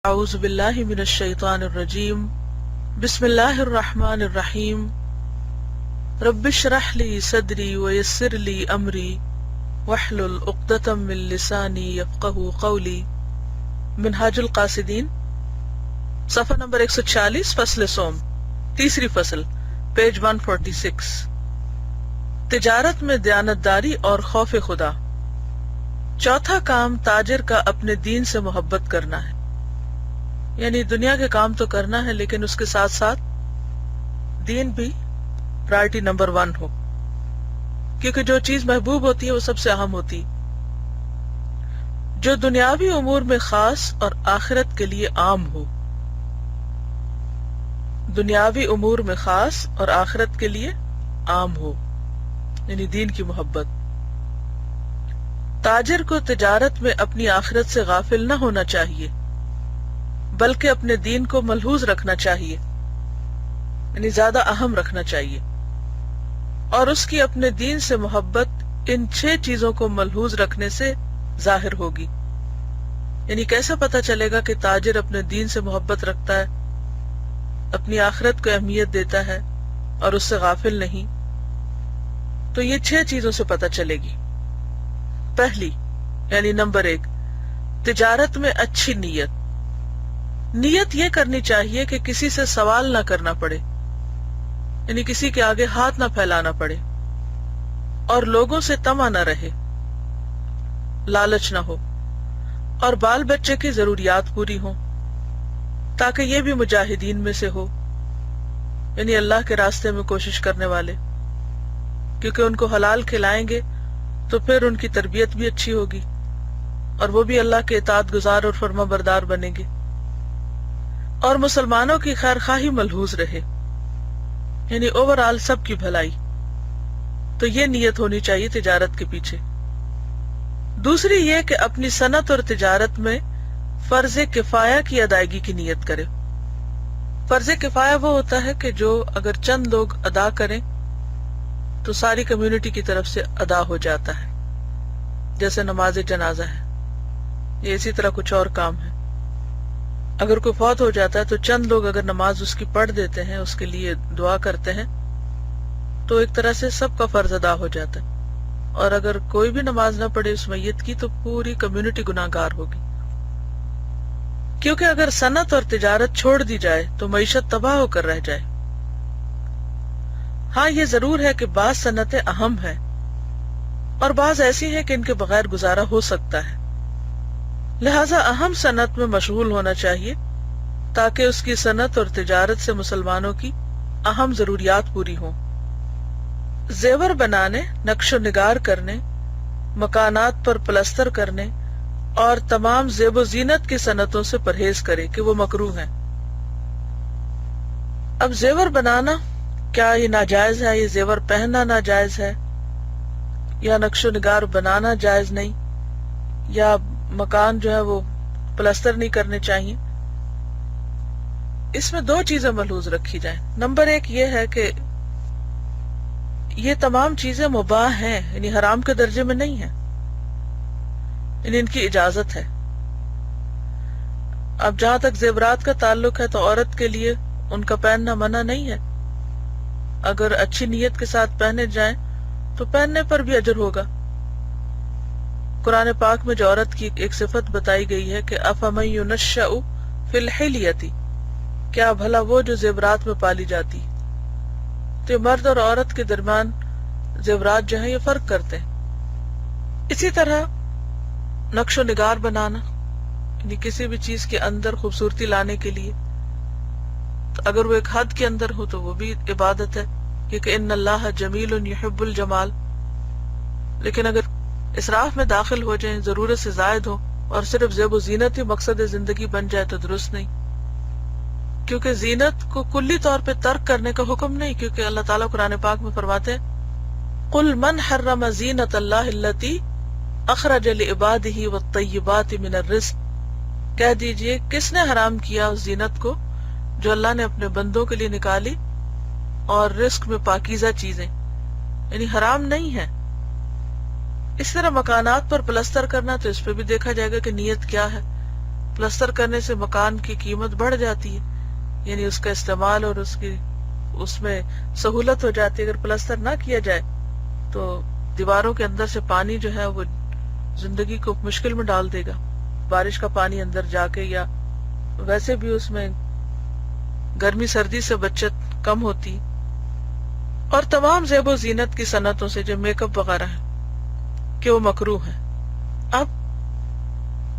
اعوذ باللہ من الشیطان الرجیم بسم اللہ الرحمن الرحیم رب اشرح لی صدری ویسر لی امری واحلل عقدۃ من لسانی یفقہوا قولی۔ منہاج القاصدین صفحہ نمبر 146، فصل سوم، تیسری فصل، پیج 146۔ تجارت میں دیانتداری اور خوف خدا۔ چوتھا کام تاجر کا اپنے دین سے محبت کرنا ہے، یعنی دنیا کے کام تو کرنا ہے لیکن اس کے ساتھ ساتھ دین بھی پرائرٹی نمبر 1 ہو، کیونکہ جو چیز محبوب ہوتی ہے وہ سب سے اہم ہوتی، جو دنیاوی امور میں خاص اور آخرت کے لیے عام ہو۔ دنیاوی امور میں خاص اور آخرت کے لیے عام ہو، یعنی دین کی محبت۔ تاجر کو تجارت میں اپنی آخرت سے غافل نہ ہونا چاہیے، بلکہ اپنے دین کو ملحوظ رکھنا چاہیے، یعنی زیادہ اہم رکھنا چاہیے، اور اس کی اپنے دین سے محبت ان 6 چیزوں کو ملحوظ رکھنے سے ظاہر ہوگی۔ یعنی کیسے پتہ چلے گا کہ تاجر اپنے دین سے محبت رکھتا ہے، اپنی آخرت کو اہمیت دیتا ہے اور اس سے غافل نہیں؟ تو یہ 6 چیزوں سے پتہ چلے گی۔ پہلی، یعنی نمبر 1، تجارت میں اچھی نیت۔ نیت یہ کرنی چاہیے کہ کسی سے سوال نہ کرنا پڑے، یعنی کسی کے آگے ہاتھ نہ پھیلانا پڑے، اور لوگوں سے طمع نہ رہے، لالچ نہ ہو، اور بال بچے کی ضروریات پوری ہوں، تاکہ یہ بھی مجاہدین میں سے ہو، یعنی اللہ کے راستے میں کوشش کرنے والے، کیونکہ ان کو حلال کھلائیں گے تو پھر ان کی تربیت بھی اچھی ہوگی اور وہ بھی اللہ کے اطاعت گزار اور فرما بردار بنیں گے، اور مسلمانوں کی خیر خواہی ملحوظ رہے، یعنی اوورآل سب کی بھلائی۔ تو یہ نیت ہونی چاہیے تجارت کے پیچھے۔ دوسری یہ کہ اپنی صنعت اور تجارت میں فرض کفایہ کی ادائیگی کی نیت کرے۔ فرض کفایہ وہ ہوتا ہے کہ جو اگر چند لوگ ادا کریں تو ساری کمیونٹی کی طرف سے ادا ہو جاتا ہے، جیسے نماز جنازہ ہے، یہ اسی طرح کچھ اور کام ہے۔ اگر کوئی فوت ہو جاتا ہے تو چند لوگ اگر نماز اس کی پڑھ دیتے ہیں، اس کے لیے دعا کرتے ہیں، تو ایک طرح سے سب کا فرض ادا ہو جاتا ہے، اور اگر کوئی بھی نماز نہ پڑھے اس میت کی تو پوری کمیونٹی گناہگار ہوگی، کیونکہ اگر صنعت اور تجارت چھوڑ دی جائے تو معیشت تباہ ہو کر رہ جائے۔ ہاں یہ ضرور ہے کہ بعض صنعتیں اہم ہیں اور بعض ایسی ہیں کہ ان کے بغیر گزارا ہو سکتا ہے، لہذا اہم صنعت میں مشغول ہونا چاہیے تاکہ اس کی صنعت اور تجارت سے مسلمانوں کی اہم ضروریات پوری ہوں۔ زیور بنانے، نقش و نگار کرنے، مکانات پر پلستر کرنے اور تمام زیب و زینت کی صنعتوں سے پرہیز کرے کہ وہ مکروہ ہیں۔ اب زیور بنانا، کیا یہ ناجائز ہے؟ یہ زیور پہننا ناجائز ہے، یا نقش و نگار بنانا جائز نہیں، یا مکان جو ہے وہ پلستر نہیں کرنے چاہیے؟ اس میں 2 چیزیں ملحوظ رکھی جائیں۔ نمبر 1 یہ ہے کہ یہ تمام چیزیں مباح ہیں، یعنی حرام کے درجے میں نہیں ہیں، یعنی ان کی اجازت ہے۔ اب جہاں تک زیورات کا تعلق ہے تو عورت کے لیے ان کا پہننا منع نہیں ہے، اگر اچھی نیت کے ساتھ پہنے جائیں تو پہننے پر بھی اجر ہوگا۔ قرآن پاک میں جو عورت کی ایک صفت بتائی گئی ہے کہ افمن ینشأ فی الحلیۃ، کیا بھلا وہ جو زیورات میں پالی جاتی، تو مرد اور عورت کے درمیان زیورات جو ہیں یہ فرق کرتے ہیں۔ اسی طرح نقش و نگار بنانا، یعنی کسی بھی چیز کے اندر خوبصورتی لانے کے لیے، تو اگر وہ ایک حد کے اندر ہو تو وہ بھی عبادت ہے، کیونکہ ان اللہ جمیل یحب الجمال۔ لیکن اگر اسراف میں داخل ہو جائیں، ضرورت سے زائد ہو اور صرف زیب و زینت ہی مقصد زندگی بن جائے تو درست نہیں، کیونکہ زینت کو کلی طور پہ ترک کرنے کا حکم نہیں، کیونکہ اللہ تعالیٰ قرآن پاک میں فرماتے ہیں قل من حرم زینت اللہ التی اخرج لعبادہ والطیبات من الرزق، کہہ دیجئے کس نے حرام کیا اس زینت کو جو اللہ نے اپنے بندوں کے لیے نکالی اور رزق میں پاکیزہ چیزیں، یعنی حرام نہیں ہے۔ اس طرح مکانات پر پلستر کرنا، تو اس پہ بھی دیکھا جائے گا کہ نیت کیا ہے۔ پلستر کرنے سے مکان کی قیمت بڑھ جاتی ہے، یعنی اس کا استعمال اور اس میں سہولت ہو جاتی ہے. اگر پلستر نہ کیا جائے تو دیواروں کے اندر سے پانی جو ہے وہ زندگی کو مشکل میں ڈال دے گا. بارش کا پانی اندر جا کے، یا ویسے بھی اس میں گرمی سردی سے بچت کم ہوتی. اور تمام زیب و زینت کی صنعتوں سے جو میک اپ وغیرہ ہے کہ وہ مکروہ ہے. اب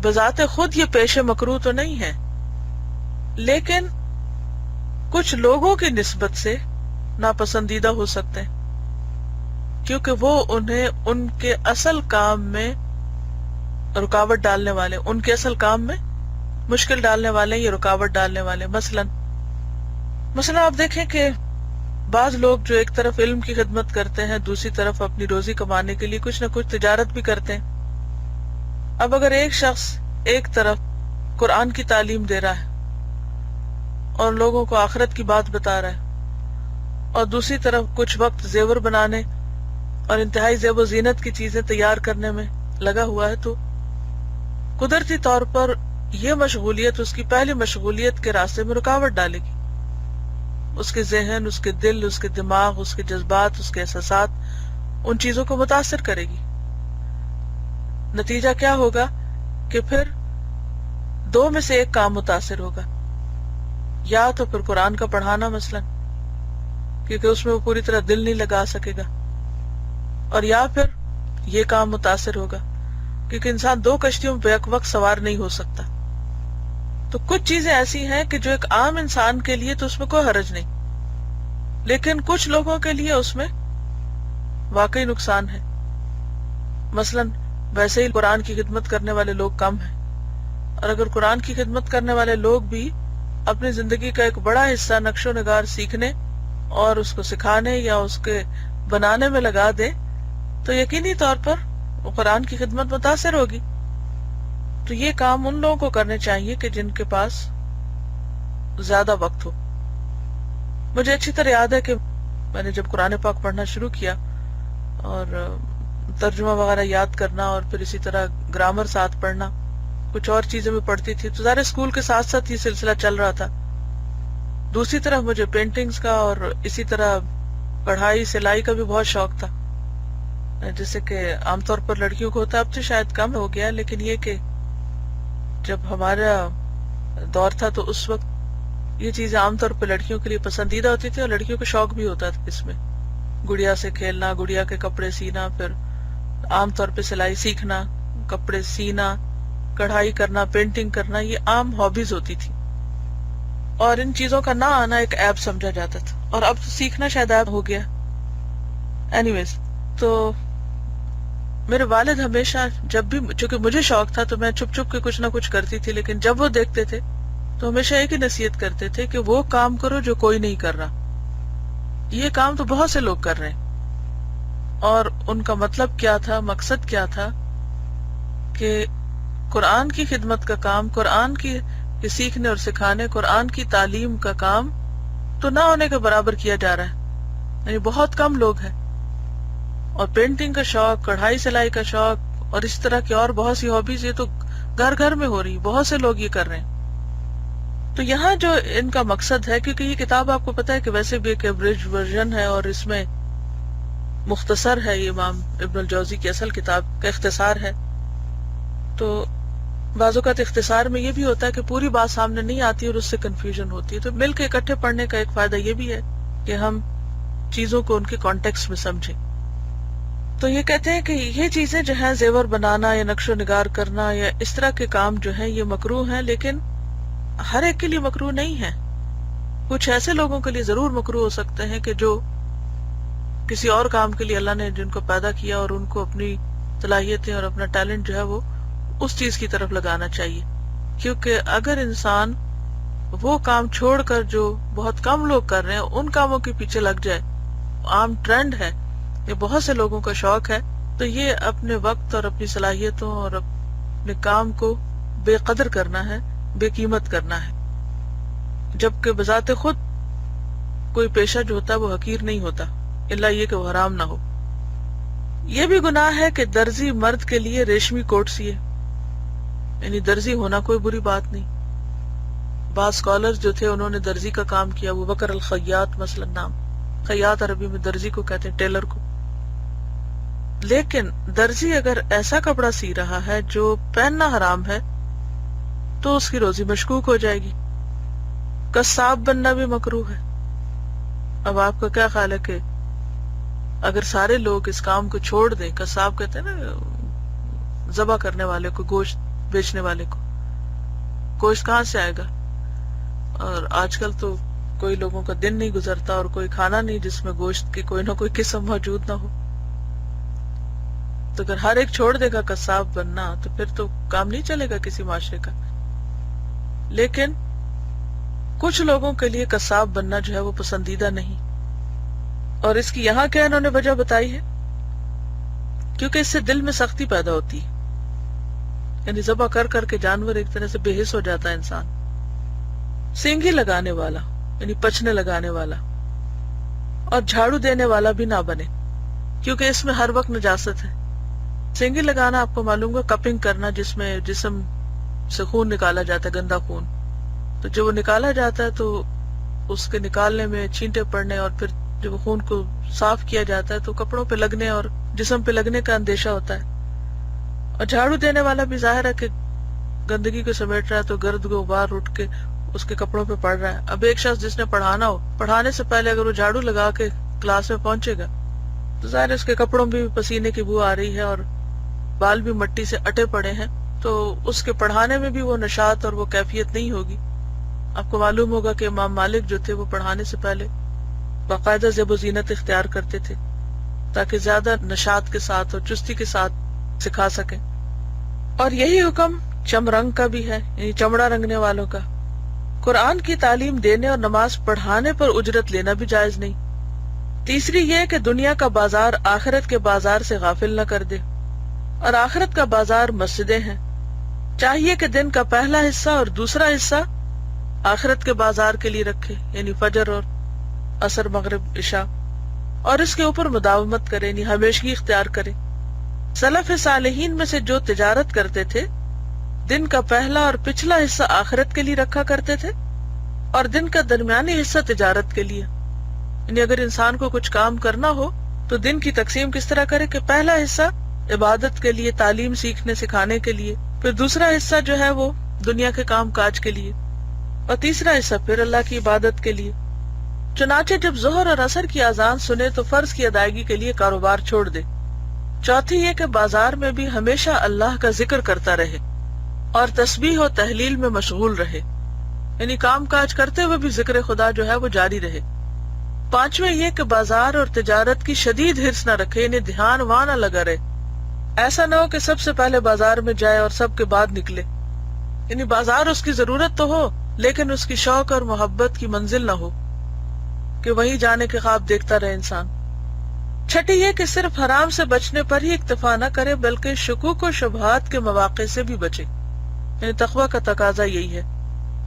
بذات خود یہ پیشے مکروہ تو نہیں ہے، لیکن کچھ لوگوں کی نسبت سے ناپسندیدہ ہو سکتے ہیں، کیونکہ وہ انہیں ان کے اصل کام میں رکاوٹ ڈالنے والے، ان کے اصل کام میں مشکل ڈالنے والے یا رکاوٹ ڈالنے والے. مثلا آپ دیکھیں کہ بعض لوگ جو ایک طرف علم کی خدمت کرتے ہیں، دوسری طرف اپنی روزی کمانے کے لیے کچھ نہ کچھ تجارت بھی کرتے ہیں. اب اگر ایک شخص ایک طرف قرآن کی تعلیم دے رہا ہے اور لوگوں کو آخرت کی بات بتا رہا ہے، اور دوسری طرف کچھ وقت زیور بنانے اور انتہائی زیب و زینت کی چیزیں تیار کرنے میں لگا ہوا ہے، تو قدرتی طور پر یہ مشغولیت اس کی پہلی مشغولیت کے راستے میں رکاوٹ ڈالے گی. اس کے ذہن، اس کے دل، اس کے دماغ، اس کے جذبات، اس کے احساسات ان چیزوں کو متاثر کرے گی. نتیجہ کیا ہوگا کہ پھر دو میں سے ایک کام متاثر ہوگا، یا تو پھر قرآن کا پڑھانا مثلا، کیونکہ اس میں وہ پوری طرح دل نہیں لگا سکے گا، اور یا پھر یہ کام متاثر ہوگا، کیونکہ انسان دو کشتیوں میں بیک وقت سوار نہیں ہو سکتا. تو کچھ چیزیں ایسی ہیں کہ جو ایک عام انسان کے لیے تو اس میں کوئی حرج نہیں، لیکن کچھ لوگوں کے لیے اس میں واقعی نقصان ہے. مثلا ویسے ہی قرآن کی خدمت کرنے والے لوگ کم ہیں، اور اگر قرآن کی خدمت کرنے والے لوگ بھی اپنی زندگی کا ایک بڑا حصہ نقش و نگار سیکھنے اور اس کو سکھانے یا اس کے بنانے میں لگا دیں، تو یقینی طور پر وہ قرآن کی خدمت متاثر ہوگی. تو یہ کام ان لوگوں کو کرنے چاہیے کہ جن کے پاس زیادہ وقت ہو. مجھے اچھی طرح یاد ہے کہ میں نے جب قرآن پاک پڑھنا شروع کیا اور ترجمہ وغیرہ یاد کرنا اور پھر اسی طرح گرامر ساتھ پڑھنا، کچھ اور چیزیں میں پڑھتی تھی، تو ظاہر اسکول کے ساتھ ساتھ یہ سلسلہ چل رہا تھا. دوسری طرف مجھے پینٹنگز کا اور اسی طرح کڑھائی سلائی کا بھی بہت شوق تھا، جیسے کہ عام طور پر لڑکیوں کو ہوتا ہے. اب تو شاید کم ہو گیا، لیکن یہ کہ جب ہمارا دور تھا تو اس وقت یہ چیزیں عام طور پہ لڑکیوں کے لیے پسندیدہ ہوتی تھی، اور لڑکیوں کو شوق بھی ہوتا تھا اس میں، گڑیا سے کھیلنا، گڑیا کے کپڑے سینا، پھر عام طور پہ سلائی سیکھنا، کپڑے سینا، کڑھائی کرنا، پینٹنگ کرنا، یہ عام ہابیز ہوتی تھی، اور ان چیزوں کا نہ آنا ایک عیب سمجھا جاتا تھا. اور اب تو سیکھنا شاید عیب ہو گیا. اینی ویز، تو میرے والد ہمیشہ جب بھی، چونکہ مجھے شوق تھا تو میں چھپ چھپ کے کچھ نہ کچھ کرتی تھی، لیکن جب وہ دیکھتے تھے تو ہمیشہ ایک ہی نصیحت کرتے تھے کہ وہ کام کرو جو کوئی نہیں کر رہا. یہ کام تو بہت سے لوگ کر رہے ہیں. اور ان کا مطلب کیا تھا، مقصد کیا تھا کہ قرآن کی خدمت کا کام، قرآن کی سیکھنے اور سکھانے، قرآن کی تعلیم کا کام تو نہ ہونے کے برابر کیا جا رہا ہے. یعنی بہت کم لوگ ہیں. اور پینٹنگ کا شوق، کڑھائی سلائی کا شوق اور اس طرح کی اور بہت سی ہابیز یہ تو گھر گھر میں ہو رہی، بہت سے لوگ یہ کر رہے ہیں. تو یہاں جو ان کا مقصد ہے، کیونکہ یہ کتاب آپ کو پتا ہے کہ ویسے بھی ایک ایبریج ورژن ہے اور اس میں مختصر ہے، یہ امام ابن الجوزی کی اصل کتاب کا اختصار ہے. تو بعض اوقات اختصار میں یہ بھی ہوتا ہے کہ پوری بات سامنے نہیں آتی اور اس سے کنفیوژن ہوتی ہے. تو مل کے اکٹھے پڑھنے کا ایک فائدہ یہ بھی ہے کہ ہم چیزوں کو ان کے کانٹیکسٹ میں سمجھیں. تو یہ کہتے ہیں کہ یہ چیزیں جو ہیں، زیور بنانا یا نقش و نگار کرنا یا اس طرح کے کام جو ہیں، یہ مکروہ ہیں، لیکن ہر ایک کے لیے مکروہ نہیں ہے. کچھ ایسے لوگوں کے لیے ضرور مکروہ ہو سکتے ہیں کہ جو کسی اور کام کے لیے اللہ نے جن کو پیدا کیا اور ان کو اپنی صلاحیتیں اور اپنا ٹیلنٹ جو ہے وہ اس چیز کی طرف لگانا چاہیے. کیونکہ اگر انسان وہ کام چھوڑ کر جو بہت کم لوگ کر رہے ہیں ان کاموں کے پیچھے لگ جائے، عام ٹرینڈ ہے، یہ بہت سے لوگوں کا شوق ہے، تو یہ اپنے وقت اور اپنی صلاحیتوں اور اپنے کام کو بے قدر کرنا ہے، بے قیمت کرنا ہے. جبکہ بذات خود کوئی پیشہ جو ہوتا ہے وہ حقیر نہیں ہوتا، الا یہ کہ وہ حرام نہ ہو. یہ بھی گناہ ہے کہ درزی مرد کے لیے ریشمی کوٹ سیے. یعنی درزی ہونا کوئی بری بات نہیں. بعض اسکالرز جو تھے انہوں نے درزی کا کام کیا. ابو بکر الخیاط مثلا نام، خیاط عربی میں درزی کو کہتے ہیں، ٹیلر کو. لیکن درزی اگر ایسا کپڑا سی رہا ہے جو پہننا حرام ہے تو اس کی روزی مشکوک ہو جائے گی. قصاب بننا بھی مکروہ ہے. اب آپ کا کیا خیال ہے کہ اگر سارے لوگ اس کام کو چھوڑ دیں، قصاب کہتے ہیں نا ذبح کرنے والے کو، گوشت بیچنے والے کو، گوشت کہاں سے آئے گا؟ اور آج کل تو کوئی لوگوں کا دن نہیں گزرتا اور کوئی کھانا نہیں جس میں گوشت کی کوئی نہ کوئی قسم موجود نہ ہو. تو اگر ہر ایک چھوڑ دے گا قصاب بننا تو پھر تو کام نہیں چلے گا کسی معاشرے کا. لیکن کچھ لوگوں کے لیے قصاب بننا جو ہے وہ پسندیدہ نہیں. اور اس کی یہاں کیا انہوں نے وجہ بتائی ہے؟ کیونکہ اس سے دل میں سختی پیدا ہوتی ہے. یعنی ذبح کر کر کے جانور ایک طرح سے بے حس ہو جاتا ہے انسان. سینگی لگانے والا یعنی پچنے لگانے والا اور جھاڑو دینے والا بھی نہ بنے، کیونکہ اس میں ہر وقت نجاست ہے. سینگی لگانا آپ کو معلوم ہے کپنگ کرنا، جس میں جسم سے خون نکالا جاتا ہے، گندا خون. تو جب وہ نکالا جاتا ہے تو اس کے نکالنے میں چھینٹے پڑنے اور پھر جب وہ خون کو صاف کیا جاتا ہے تو کپڑوں پہ لگنے اور جسم پہ لگنے کا اندیشہ ہوتا ہے. اور جھاڑو دینے والا بھی ظاہر ہے کہ گندگی کو سمیٹ رہا ہے تو گرد غبار اٹھ کے اس کے کپڑوں پہ پڑ رہا ہے. اب ایک شخص جس نے پڑھانا ہو، پڑھانے سے پہلے اگر وہ جھاڑو لگا کے کلاس میں پہنچے گا تو ظاہر ہے اس کے کپڑوں بھی پسینے کی بو آ رہی ہے اور بال بھی مٹی سے اٹے پڑے ہیں، تو اس کے پڑھانے میں بھی وہ نشاط اور وہ کیفیت نہیں ہوگی. آپ کو معلوم ہوگا کہ امام مالک جو تھے وہ پڑھانے سے پہلے باقاعدہ زیب و زینت اختیار کرتے تھے تاکہ زیادہ نشاط کے ساتھ اور چستی کے ساتھ سکھا سکیں. اور یہی حکم چمرنگ کا بھی ہے، یعنی چمڑا رنگنے والوں کا. قرآن کی تعلیم دینے اور نماز پڑھانے پر اجرت لینا بھی جائز نہیں. تیسری یہ کہ دنیا کا بازار آخرت کے بازار سے غافل نہ کر دے، اور آخرت کا بازار مسجدیں ہیں. چاہیے کہ دن کا پہلا حصہ اور دوسرا حصہ آخرت کے بازار کے لیے رکھے، یعنی فجر اور عصر مغرب عشاء، اور اس کے اوپر مداومت کرے، یعنی ہمیشگی اختیار کرے. سلف صالحین میں سے جو تجارت کرتے تھے دن کا پہلا اور پچھلا حصہ آخرت کے لیے رکھا کرتے تھے اور دن کا درمیانی حصہ تجارت کے لیے. یعنی اگر انسان کو کچھ کام کرنا ہو تو دن کی تقسیم کس طرح کرے کہ پہلا حصہ عبادت کے لیے، تعلیم سیکھنے سکھانے کے لیے، پھر دوسرا حصہ جو ہے وہ دنیا کے کام کاج کے لیے، اور تیسرا حصہ پھر اللہ کی عبادت کے لیے. چنانچہ جب ظہر اور عصر کی اذان سنے تو فرض کی ادائیگی کے لیے کاروبار چھوڑ دے. چوتھی یہ کہ بازار میں بھی ہمیشہ اللہ کا ذکر کرتا رہے اور تسبیح و تحلیل میں مشغول رہے، یعنی کام کاج کرتے ہوئے بھی ذکر خدا جو ہے وہ جاری رہے. پانچویں یہ کہ بازار اور تجارت کی شدید حرص نہ رکھے، یعنی دھیان وہاں نہ لگا رہے. ایسا نہ ہو کہ سب سے پہلے بازار میں جائے اور سب کے بعد نکلے. یعنی بازار اس کی ضرورت تو ہو لیکن اس کی شوق اور محبت کی منزل نہ ہو کہ وہیں جانے کے خواب دیکھتا رہے انسان. چھٹی یہ کہ صرف حرام سے بچنے پر ہی اکتفا نہ کرے بلکہ شکوک و شبہات کے مواقع سے بھی بچے. یعنی تقوی کا تقاضا یہی ہے.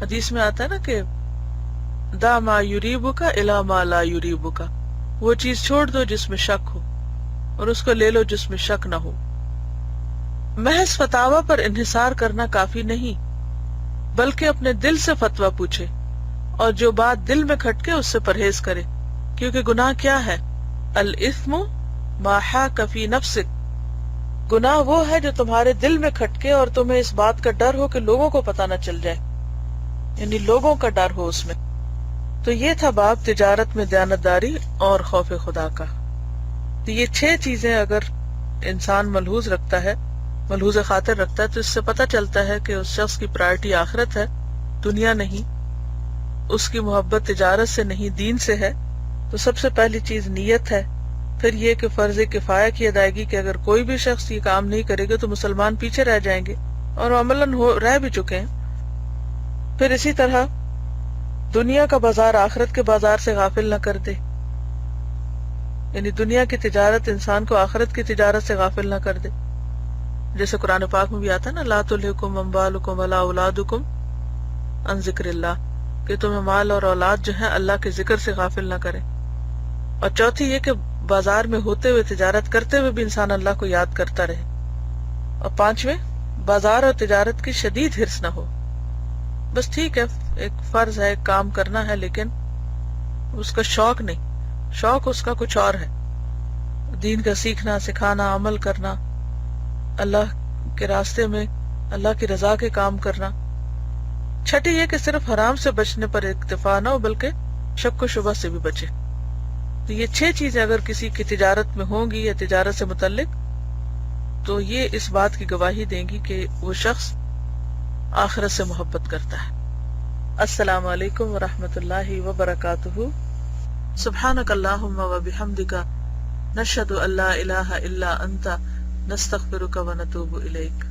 حدیث میں آتا ہے نا کہ دا ما یریبک الی ما لا یریبک، وہ چیز چھوڑ دو جس میں شک ہو اور اس کو لے لو جس میں شک نہ ہو. محض فتاوی پر انحصار کرنا کافی نہیں بلکہ اپنے دل سے فتویٰ پوچھے اور جو بات دل میں کھٹکے اس سے پرہیز کرے، کیونکہ گناہ کیا ہے؟ الاثم ما حاک فی نفسک، گناہ وہ ہے جو تمہارے دل میں کھٹکے اور تمہیں اس بات کا ڈر ہو کہ لوگوں کو پتہ نہ چل جائے، یعنی لوگوں کا ڈر ہو اس میں. تو یہ تھا باب تجارت میں دیانتداری اور خوف خدا کا. تو یہ 6 چیزیں اگر انسان ملحوظ رکھتا ہے، ملحوظ خاطر رکھتا ہے، تو اس سے پتہ چلتا ہے کہ اس شخص کی پرائرٹی آخرت ہے، دنیا نہیں. اس کی محبت تجارت سے نہیں، دین سے ہے. تو سب سے پہلی چیز نیت ہے. پھر یہ کہ فرض کفایہ کی ادائیگی کہ اگر کوئی بھی شخص یہ کام نہیں کرے گا تو مسلمان پیچھے رہ جائیں گے، اور عملاً رہ بھی چکے ہیں. پھر اسی طرح دنیا کا بازار آخرت کے بازار سے غافل نہ کر دے، یعنی دنیا کی تجارت انسان کو آخرت کی تجارت سے غافل نہ کر دے. جیسے قرآن پاک میں بھی آتا ہے نا، لا تلہکم اموالکم ولا اولادکم عن ذکر اللہ، کہ تمہیں مال اور اولاد جو ہے اللہ کے ذکر سے غافل نہ کرے. اور چوتھی یہ کہ بازار میں ہوتے ہوئے تجارت کرتے ہوئے بھی انسان اللہ کو یاد کرتا رہے. اور پانچویں بازار اور تجارت کی شدید ہرس نہ ہو. بس ٹھیک ہے ایک فرض ہے، ایک کام کرنا ہے، لیکن اس کا شوق نہیں، شوق اس کا کچھ اور ہے، دین کا سیکھنا، سکھانا، عمل کرنا، اللہ کے راستے میں اللہ کی رضا کے کام کرنا. چھٹی یہ کہ صرف حرام سے بچنے پر اکتفا نہ ہو بلکہ شک و شبہ سے بھی بچے. تو یہ 6 چیزیں اگر کسی کی تجارت میں ہوں گی یا تجارت سے متعلق تو یہ اس بات کی گواہی دیں گی کہ وہ شخص آخرت سے محبت کرتا ہے. السلام علیکم ورحمۃ اللہ وبرکاتہ. سبحانک اللہم وبحمدک نشہد ان لا الہ الا انت نستغفرک ونتوب الیک.